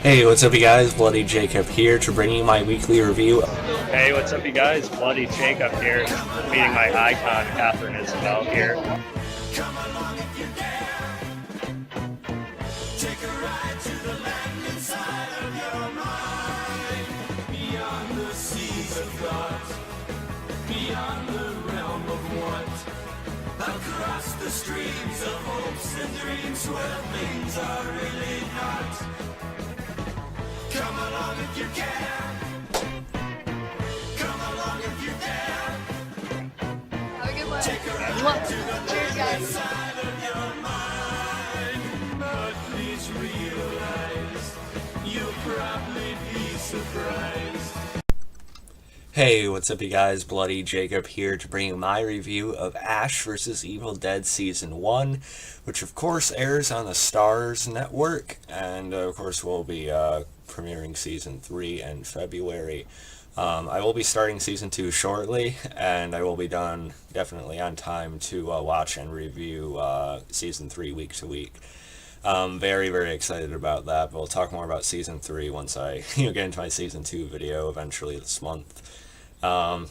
Hey, what's up you guys? Bloody Jacob here to bring you my weekly review. Hey, what's up, you guys? Bloody Jacob here, meeting my icon, Catherine Isabel here. Come along if you dare. Take a ride to the land inside of your mind. Beyond the seas of thought, beyond the realm of want. Across the streams of hopes and dreams where things are really not. Come along if you can. Come along if you dare. Have a good one. Take a ride to the Cheers, guys. inside of your mind. But please realize you'll probably be surprised. Hey, what's up you guys? Bloody Jacob here to bring you my review of Ash vs. Evil Dead Season 1, which of course airs on the Starz network, and of course we'll be premiering Season 3 in February. I will be starting Season 2 shortly, and I will be done definitely on time to watch and review Season 3 week to week. Very, very excited about that, but we'll talk more about Season 3 once I get into my Season 2 video eventually this month. But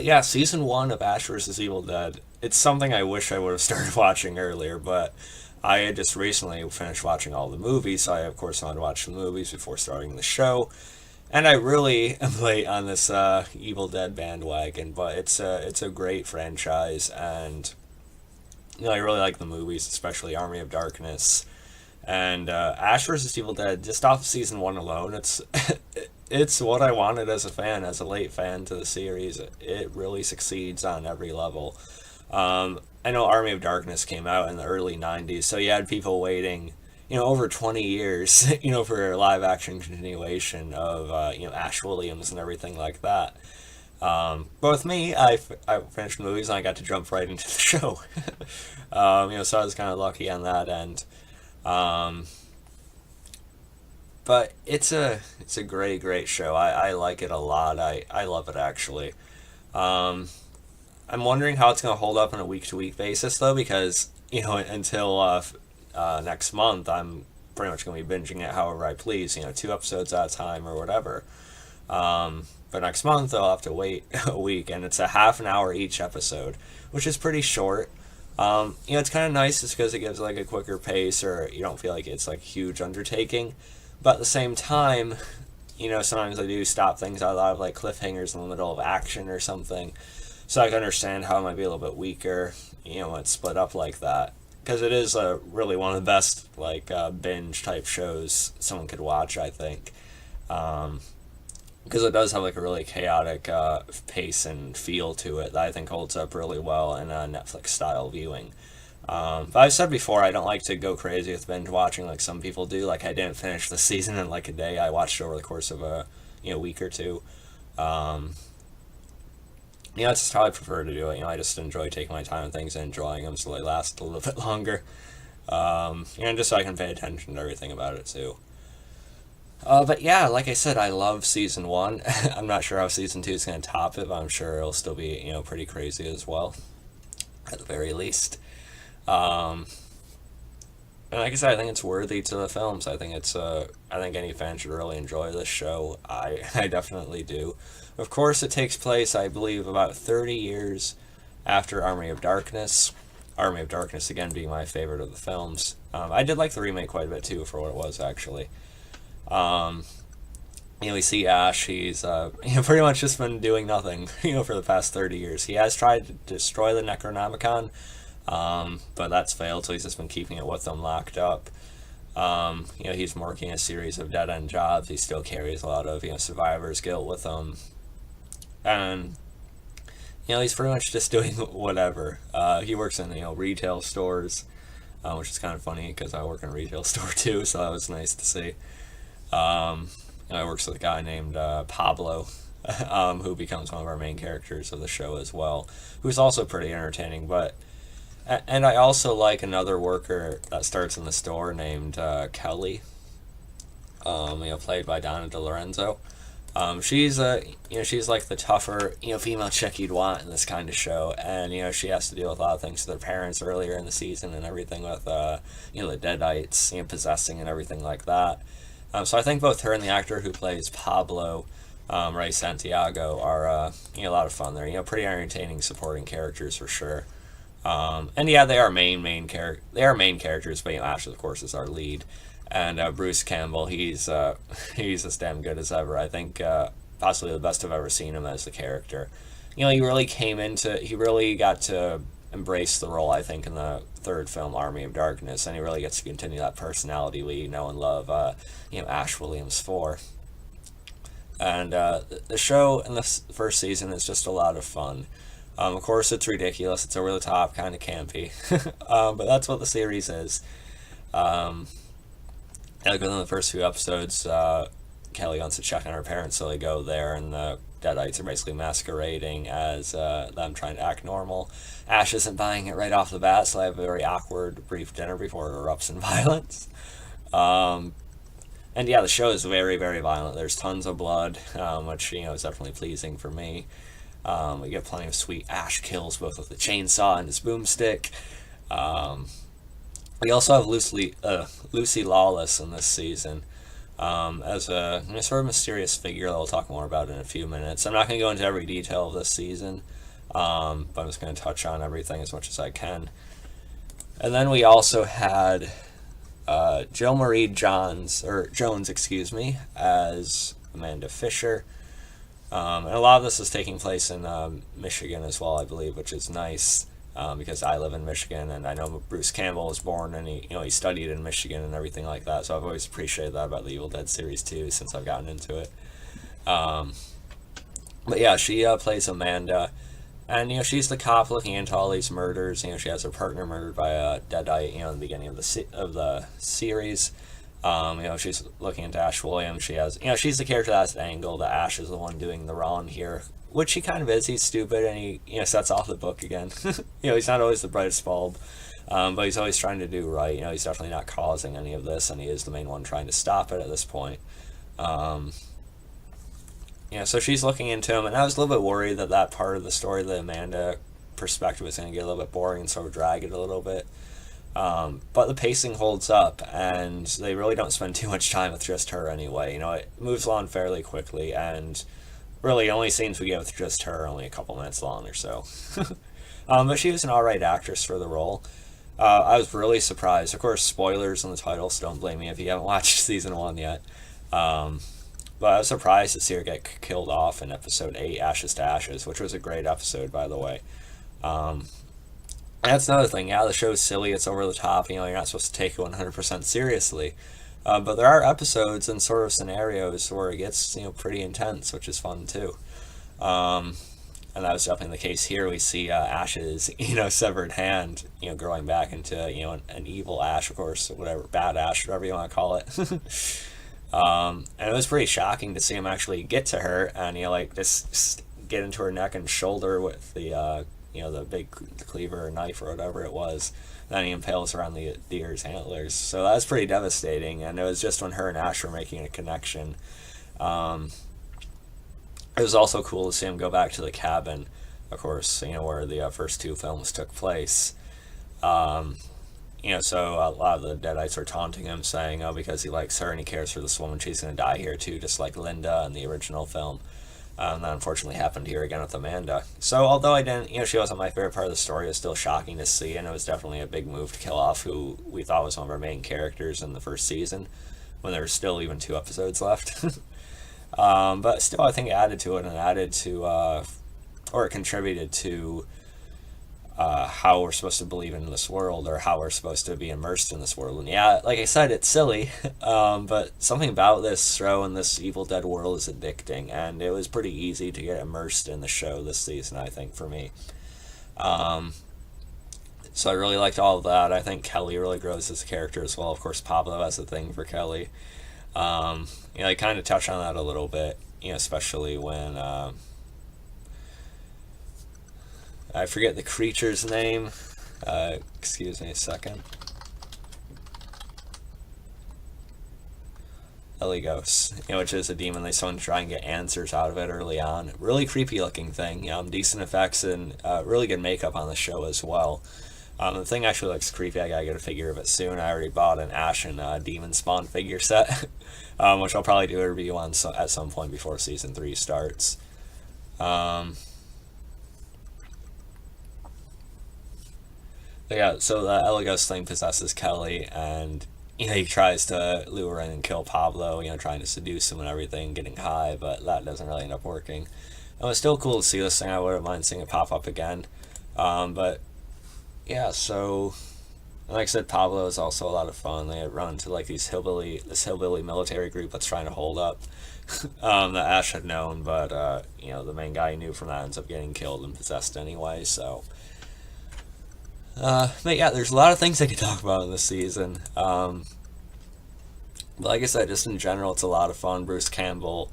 yeah, Season 1 of Ash vs. Evil Dead, it's something I wish I would have started watching earlier, but I had just recently finished watching all the movies, so I of course wanted to watch the movies before starting the show. And I really am late on this Evil Dead bandwagon, but it's a great franchise, and I really like the movies, especially Army of Darkness. And Ash vs. Evil Dead, just off of Season 1 alone, it's what I wanted as a fan, as a late fan to the series. It really succeeds on every level. I know Army of Darkness came out in the early 90s, so you had people waiting, over 20 years, for a live-action continuation of, Ash Williams and everything like that. But with me, I finished the movies and I got to jump right into the show. So I was kind of lucky on that end. But it's a great show. I like it a lot. I love it actually. I'm wondering how it's going to hold up on a week-to-week basis though, because until next month I'm pretty much going to be binging it however I please. 2 episodes at a time or whatever. But next month I'll have to wait a week, and it's a half an hour each episode, which is pretty short. It's kind of nice just because it gives like a quicker pace, or you don't feel like it's like a huge undertaking. But at the same time, sometimes I do stop things out of like cliffhangers in the middle of action or something. So I can understand how it might be a little bit weaker, when it's split up like that. Because it is really one of the best like binge type shows someone could watch, I think. Because it does have like a really chaotic pace and feel to it that I think holds up really well in a Netflix style viewing. But I've said before, I don't like to go crazy with binge watching like some people do. Like I didn't finish the season in like a day. I watched it over the course of a week or two. That's just how I prefer to do it. I just enjoy taking my time on things and enjoying them so they last a little bit longer. Just so I can pay attention to everything about it too. But yeah, like I said, I love Season 1. I'm not sure how Season 2 is going to top it, but I'm sure it'll still be, pretty crazy as well, at the very least. And like I said, I think it's worthy to the films. I think I think any fan should really enjoy this show. I definitely do. Of course, it takes place, I believe, about 30 years after Army of Darkness. Army of Darkness, again, being my favorite of the films. I did like the remake quite a bit, too, for what it was, actually. We see Ash, he's, pretty much just been doing nothing, for the past 30 years. He has tried to destroy the Necronomicon, but that's failed, so he's just been keeping it with them locked up. He's working a series of dead-end jobs. He still carries a lot of, survivor's guilt with him. And, he's pretty much just doing whatever. He works in, retail stores, which is kind of funny because I work in a retail store too, so that was nice to see. I works with a guy named Pablo, who becomes one of our main characters of the show as well, who's also pretty entertaining. And I also like another worker that starts in the store named Kelly, played by Donna DeLorenzo. She's she's like the tougher, female chick you'd want in this kind of show, and she has to deal with a lot of things with her parents earlier in the season and everything with the Deadites, possessing and everything like that. So I think both her and the actor who plays Pablo, Ray Santiago, are a lot of fun. They're pretty entertaining supporting characters for sure. And yeah, they are main characters, but Ash of course is our lead, and Bruce Campbell, he's as damn good as ever. I think possibly the best I've ever seen him as the character. He really got to embrace the role, I think, in the third film, Army of Darkness, and he really gets to continue that personality we know and love, Ash Williams for. And the show in the first season is just a lot of fun. Of course, it's ridiculous. It's over the top, kind of campy, but that's what the series is. Within the first few episodes, Kelly wants to check on her parents, so they go there, and the Deadites are basically masquerading as them trying to act normal. Ash isn't buying it right off the bat, so they have a very awkward, brief dinner before it erupts in violence. And yeah, the show is very, very violent. There's tons of blood, which is definitely pleasing for me. We get plenty of sweet Ash kills, both with the chainsaw and his boomstick. We also have Lucy Lawless in this season, as a sort of mysterious figure that we'll talk more about in a few minutes. I'm not going to go into every detail of this season, but I'm just going to touch on everything as much as I can. And then we also had Jill Marie Jones, as Amanda Fisher. And a lot of this is taking place in Michigan as well, I believe, which is nice, because I live in Michigan, and I know Bruce Campbell was born, and he studied in Michigan and everything like that. So I've always appreciated that about the Evil Dead series too, since I've gotten into it. But yeah, she plays Amanda, and she's the cop looking into all these murders. She has her partner murdered by a deadite, in the beginning of the series. She's looking into Ash Williams. She's the character that's the angle that Ash is the one doing the wrong here, which he kind of is. He's stupid, and he sets off the book again. He's not always the brightest bulb, but he's always trying to do right. He's definitely not causing any of this, and he is the main one trying to stop it at this point. So she's looking into him, and I was a little bit worried that part of the story, the Amanda perspective, was going to get a little bit boring and sort of drag it a little bit. But the pacing holds up, and they really don't spend too much time with just her anyway. It moves along fairly quickly, and really only scenes we get with just her are only a couple minutes long or so. But she was an alright actress for the role. I was really surprised. Of course, spoilers in the title, so don't blame me if you haven't watched season 1 yet. But I was surprised to see her get killed off in episode 8, Ashes to Ashes, which was a great episode, by the way. That's another thing. Yeah, the show's silly. It's over the top. You're not supposed to take it 100% seriously. But there are episodes and sort of scenarios where it gets, pretty intense, which is fun too. And that was definitely the case here. We see Ash's, severed hand, growing back into, an evil Ash, of course, whatever, bad Ash, whatever you want to call it. And it was pretty shocking to see him actually get to her and, just get into her neck and shoulder with the, the big cleaver or knife or whatever it was. Then he impales around the deer's antlers. So that was pretty devastating, and it was just when her and Ash were making a connection. It was also cool to see him go back to the cabin, of course, where the first 2 films took place. So a lot of the Deadites were taunting him, saying, because he likes her and he cares for this woman, she's going to die here too, just like Linda in the original film. And that unfortunately happened here again with Amanda. So although I didn't, she wasn't my favorite part of the story, it was still shocking to see, and it was definitely a big move to kill off who we thought was one of our main characters in the first season, when there were still even 2 episodes left. But still, I think it added to it, and it contributed to how we're supposed to believe in this world, or how we're supposed to be immersed in this world. And yeah, like I said, it's silly, but something about this show and this Evil Dead world is addicting, and it was pretty easy to get immersed in the show this season, I think, for me. So I really liked all of that. I think Kelly really grows as a character as well. Of course, Pablo has a thing for Kelly. I kind of touch on that a little bit, especially when I forget the creature's name. Excuse me a second. Eligos, which is a demon they summon to try and get answers out of it early on. Really creepy looking thing. Decent effects and really good makeup on the show as well. The thing actually looks creepy. I gotta get a figure of it soon. I already bought an Ash and Demon Spawn figure set, which I'll probably do a review on at some point before Season 3 starts. But yeah, so the Eligos thing possesses Kelly, and he tries to lure in and kill Pablo, trying to seduce him and everything, getting high, but that doesn't really end up working. And it's still cool to see this thing. I wouldn't mind seeing it pop up again. But yeah, so like I said, Pablo is also a lot of fun. They run to like this hillbilly military group that's trying to hold up that Ash had known, but the main guy he knew from that ends up getting killed and possessed anyway. So, but yeah, there's a lot of things I could talk about in this season. But like I said, just in general, it's a lot of fun. Bruce Campbell,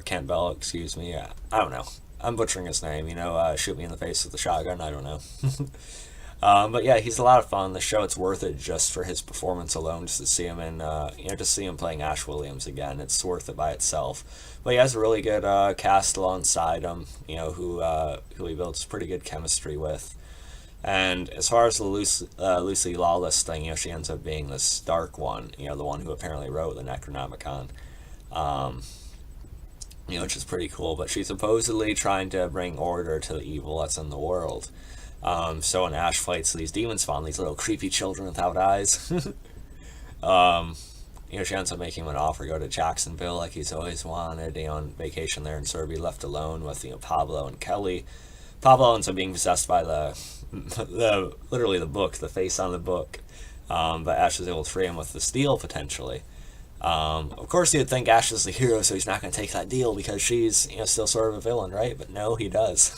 Campbell, excuse me. I don't know. I'm butchering his name. Shoot me in the face with a shotgun. I don't know. But yeah, he's a lot of fun. The show, it's worth it just for his performance alone, just to see him in, just see him playing Ash Williams again. It's worth it by itself. But he has a really good cast alongside him, who he builds pretty good chemistry with. And as far as the Lucy Lawless thing, she ends up being this dark one, the one who apparently wrote the Necronomicon, which is pretty cool. But she's supposedly trying to bring order to the evil that's in the world. So when Ash fights these demon spawn, these little creepy children without eyes, she ends up making him an offer to go to Jacksonville like he's always wanted, on vacation there, and sort of be left alone with, Pablo and Kelly. Pablo ends up being possessed by literally the book, the face on the book, but Ash is able to free him with the steel, potentially. Of course, you'd think Ash is the hero, so he's not going to take that deal because she's, still sort of a villain, right? But no, he does.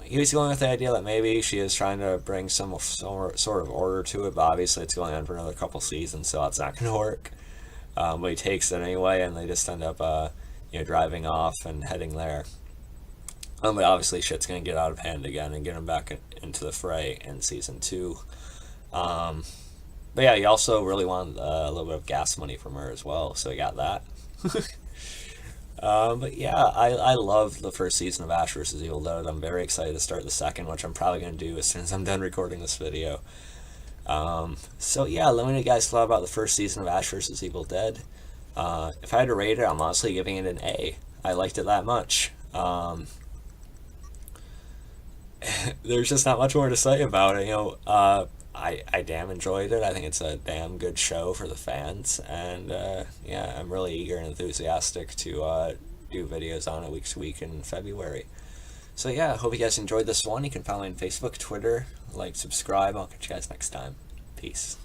He was going with the idea that maybe she is trying to bring some sort of order to it, but obviously it's going on for another couple seasons, so that's not going to work. But he takes it anyway, and they just end up, driving off and heading there. But obviously shit's going to get out of hand again and get him back into the fray in Season 2. But yeah, he also really wanted a little bit of gas money from her as well, so he got that. But yeah, I love the first season of Ash vs. Evil Dead. I'm very excited to start the second, which I'm probably going to do as soon as I'm done recording this video. So yeah, let me know what you guys thought about the first season of Ash vs. Evil Dead. If I had to rate it, I'm honestly giving it an A. I liked it that much. There's just not much more to say about it. I damn enjoyed it. I think it's a damn good show for the fans, and yeah, I'm really eager and enthusiastic to do videos on it week to week in February. So yeah, I hope you guys enjoyed this one. You can follow me on Facebook, Twitter, subscribe. I'll catch you guys next time. Peace.